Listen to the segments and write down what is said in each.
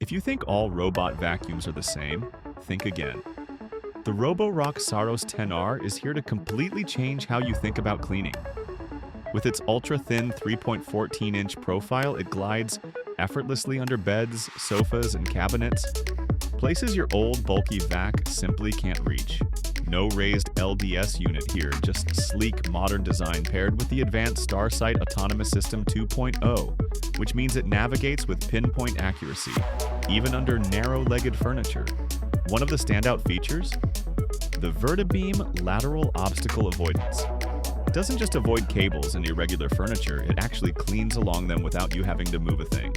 If you think all robot vacuums are the same, think again. The Roborock Saros 10R is here to completely change how you think about cleaning. With its ultra-thin 3.14-inch profile, it glides effortlessly under beds, sofas, and cabinets, places your old, bulky vac simply can't reach. No raised LDS unit here, just sleek, modern design paired with the advanced StarSight Autonomous System 2.0, which means it navigates with pinpoint accuracy, even under narrow-legged furniture. One of the standout features? The VertiBeam lateral obstacle avoidance. It doesn't just avoid cables and irregular furniture, it actually cleans along them without you having to move a thing.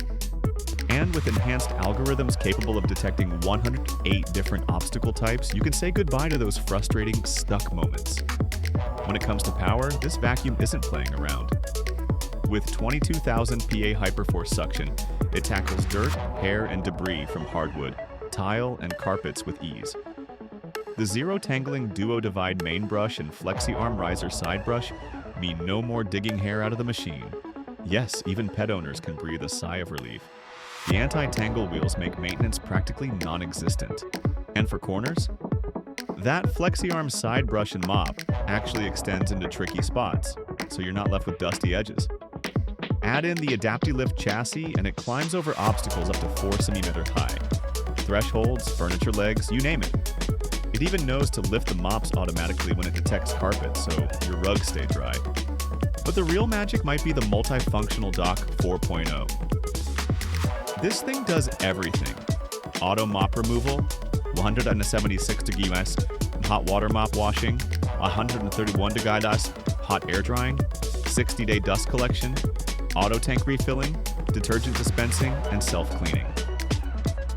And with enhanced algorithms capable of detecting 108 different obstacle types, you can say goodbye to those frustrating stuck moments. When it comes to power, this vacuum isn't playing around. With 22,000 Pa HyperForce suction, it tackles dirt, hair, and debris from hardwood, tile, and carpets with ease. The Zero-Tangling DuoDivide Main Brush and FlexiArm Riser Side Brush mean no more digging hair out of the machine. Yes, even pet owners can breathe a sigh of relief. The anti-tangle wheels make maintenance practically non-existent. And for corners? That FlexiArm side brush and mop actually extends into tricky spots, so you're not left with dusty edges. Add in the AdaptiLift chassis and it climbs over obstacles up to 4 cm high. Thresholds, furniture legs, you name it. It even knows to lift the mops automatically when it detects carpet, so your rugs stay dry. But the real magic might be the Multifunctional Dock 4.0. This thing does everything. Auto mop removal, 176° hot water mop washing, 131° hot air drying, 60-day dust collection, auto tank refilling, detergent dispensing, and self-cleaning.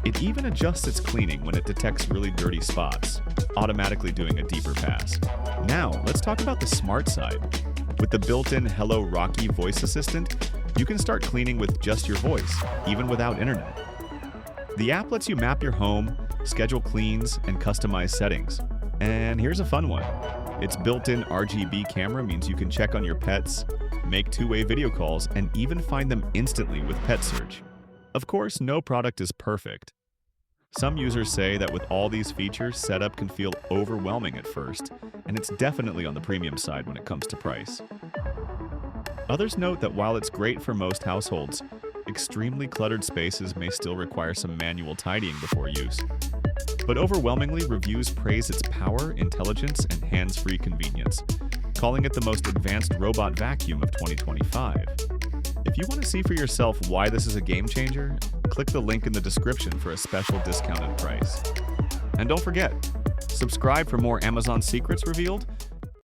It even adjusts its cleaning when it detects really dirty spots, automatically doing a deeper pass. Now, let's talk about the smart side. With the built-in Hello Rocky voice assistant, you can start cleaning with just your voice, even without internet. The app lets you map your home, schedule cleans, and customize settings. And here's a fun one. Its built-in RGB camera means you can check on your pets, make two-way video calls, and even find them instantly with Pet Search. Of course, no product is perfect. Some users say that with all these features, setup can feel overwhelming at first, and it's definitely on the premium side when it comes to price. Others note that while it's great for most households, extremely cluttered spaces may still require some manual tidying before use. But overwhelmingly, reviews praise its power, intelligence, and hands-free convenience, calling it the most advanced robot vacuum of 2025. If you want to see for yourself why this is a game changer, click the link in the description for a special discounted price. And don't forget, subscribe for more Amazon secrets revealed